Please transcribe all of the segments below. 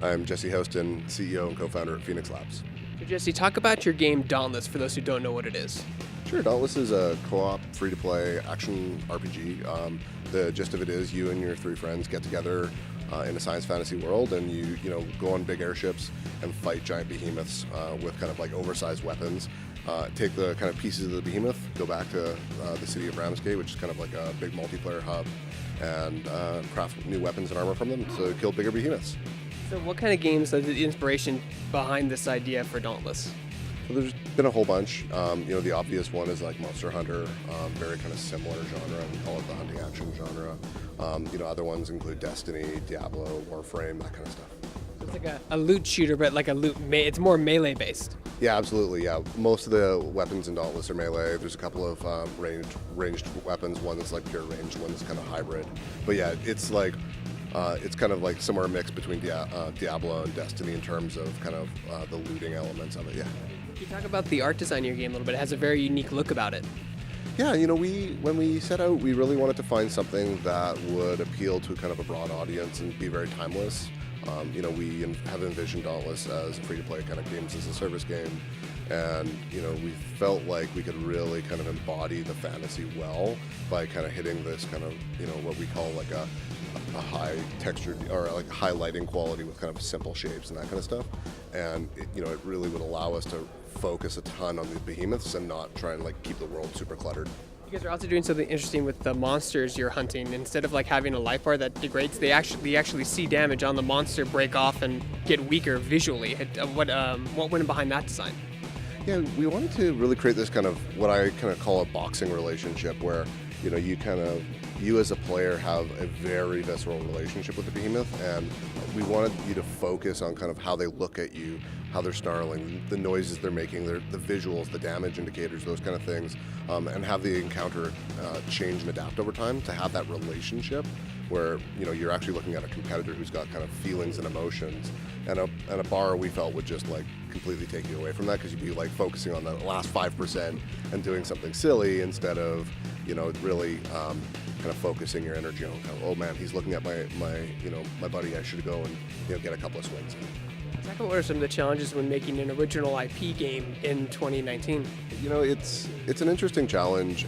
I'm Jesse Houston, CEO and co-founder at Phoenix Labs. So Jesse, talk about your game Dauntless for those who don't know what it is. Sure, Dauntless is a co-op, free-to-play action RPG. The gist of it is you and your three friends get together in a science fantasy world, and you go on big airships and fight giant behemoths with kind of like oversized weapons. Take the kind of pieces of the behemoth, go back to the city of Ramsgate, which is kind of like a big multiplayer hub, and craft new weapons and armor from them to kill bigger behemoths. So what kind of games are the inspiration behind this idea for Dauntless? So there's been a whole bunch. The obvious one is like Monster Hunter, very kind of similar genre. We call it the hunting action genre. Other ones include Destiny, Diablo, Warframe, that kind of stuff. So it's like a loot shooter, but like it's more melee based. Yeah, absolutely. Yeah, most of the weapons in Dauntless are melee. There's a couple of ranged weapons. One that's like pure ranged, one that's kind of hybrid. But yeah, it's like it's kind of like somewhere mixed between Diablo and Destiny in terms of kind of the looting elements of it. Yeah. Can you talk about the art design of your game a little bit? It has a very unique look about it. Yeah, when we set out, we really wanted to find something that would appeal to kind of a broad audience and be very timeless. We have envisioned Dauntless as a free-to-play kind of games as a service game, and we felt like we could really kind of embody the fantasy well by kind of hitting this kind of what we call like a high textured or like high lighting quality with kind of simple shapes and that kind of stuff, and it really would allow us to focus a ton on the behemoths and not try and like keep the world super cluttered. You guys are also doing something interesting with the monsters you're hunting. Instead of like having a life bar that degrades, they actually see damage on the monster, break off, and get weaker visually. What went behind that design? Yeah, we wanted to really create this kind of what I kind of call a boxing relationship, where you as a player have a very visceral relationship with the behemoth, and we wanted you to focus on kind of how they look at you, how they're snarling, the noises they're making, the visuals, the damage indicators, those kind of things, and have the encounter change and adapt over time to have that relationship where you're actually looking at a competitor who's got kind of feelings and emotions, and a bar we felt would just like completely take you away from that, because you'd be like focusing on the last 5% and doing something silly instead of really kind of focusing your energy on oh man, he's looking at my buddy, I should go and get a couple of swings in. Talk about what are some of the challenges when making an original IP game in 2019? It's an interesting challenge.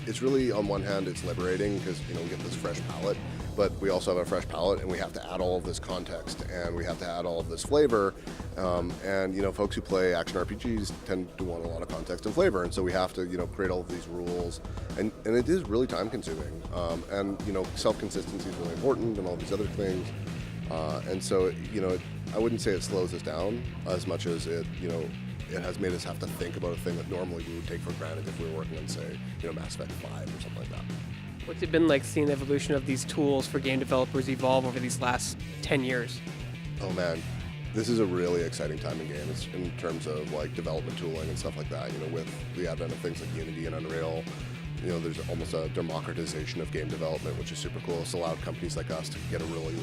It's really, on one hand, it's liberating because we get this fresh palette, but we also have a fresh palette, and we have to add all of this context, and we have to add all of this flavor. And folks who play action RPGs tend to want a lot of context and flavor, and so we have to create all of these rules, and it is really time consuming. And self-consistency is really important, and all these other things. And so I wouldn't say it slows us down as much as it has made us have to think about a thing that normally we would take for granted if we were working on, say, Mass Effect 5 or something like that. What's it been like seeing the evolution of these tools for game developers evolve over these last 10 years? Oh man, this is a really exciting time in games in terms of like development tooling and stuff like that. With the advent of things like Unity and Unreal, there's almost a democratization of game development, which is super cool. It's allowed companies like us to get a really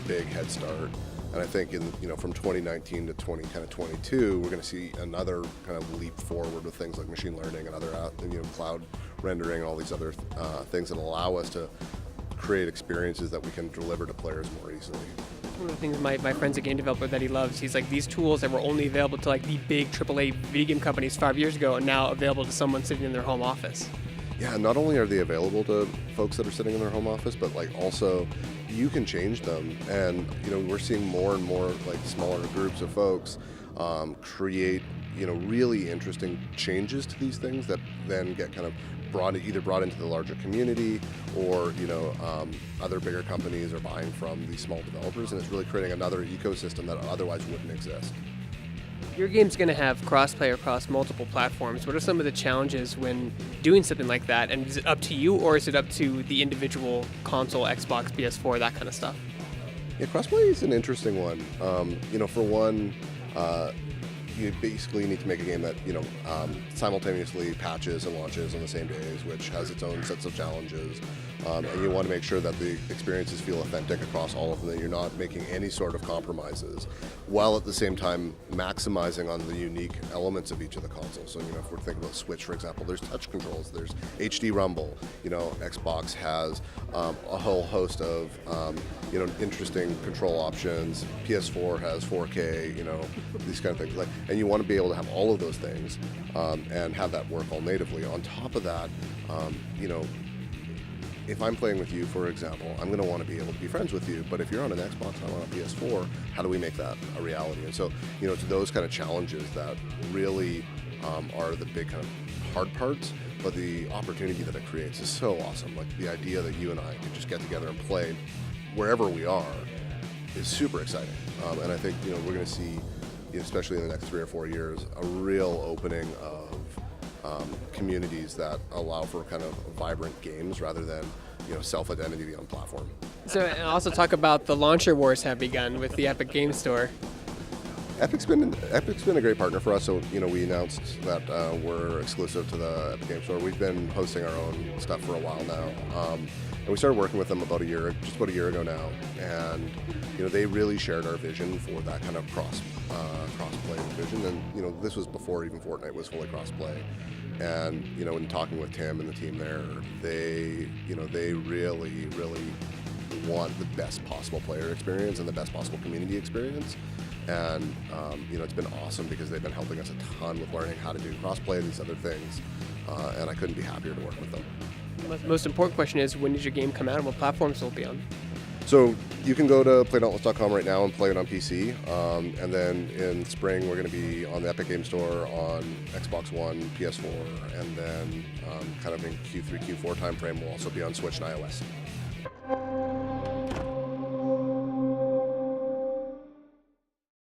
big head start. And I think from 2019 to 2022, we're going to see another kind of leap forward with things like machine learning and other cloud rendering and all these other things that allow us to create experiences that we can deliver to players more easily. One of the things my friend's a game developer that he loves, he's like, these tools that were only available to like the big AAA video game companies 5 years ago are now available to someone sitting in their home office. Yeah, not only are they available to folks that are sitting in their home office, but also you can change them. And we're seeing more and more smaller groups of folks create really interesting changes to these things that then get kind of brought into the larger community, or other bigger companies are buying from these small developers, and it's really creating another ecosystem that otherwise wouldn't exist. Your game's going to have crossplay across multiple platforms. What are some of the challenges when doing something like that? And is it up to you, or is it up to the individual console, Xbox, PS4, that kind of stuff? Yeah, crossplay is an interesting one. For one, you basically need to make a game that simultaneously patches and launches on the same days, which has its own sets of challenges. And you want to make sure that the experiences feel authentic across all of them, that you're not making any sort of compromises, while at the same time maximizing on the unique elements of each of the consoles. So, if we're thinking about Switch, for example, there's touch controls, there's HD Rumble. Xbox has a whole host of interesting control options. PS4 has 4K, these kind of things. And you want to be able to have all of those things and have that work all natively. On top of that, if I'm playing with you, for example, I'm going to want to be able to be friends with you. But if you're on an Xbox and I'm on a PS4, how do we make that a reality? And so, it's those kind of challenges that really are the big kind of hard parts. But the opportunity that it creates is so awesome. Like the idea that you and I can just get together and play wherever we are is super exciting. And I think, we're going to see, especially in the next 3 or 4 years, a real opening of communities that allow for kind of vibrant games rather than self-identity beyond platform. So, and also talk about the launcher wars have begun with the Epic Game Store. Epic's been a great partner for us. So we announced that we're exclusive to the Epic Game Store. We've been hosting our own stuff for a while now, and we started working with them just about a year ago now. And they really shared our vision for that kind of cross-play vision. And this was before even Fortnite was fully cross-play. And in talking with Tim and the team there, they really want the best possible player experience and the best possible community experience. And it's been awesome because they've been helping us a ton with learning how to do crossplay and these other things. And I couldn't be happier to work with them. The most important question is, when does your game come out and what platforms will it be on? So you can go to playdauntless.com right now and play it on PC. And then in spring, we're going to be on the Epic Game Store on Xbox One, PS4, and then kind of in Q3, Q4 timeframe, we'll also be on Switch and iOS.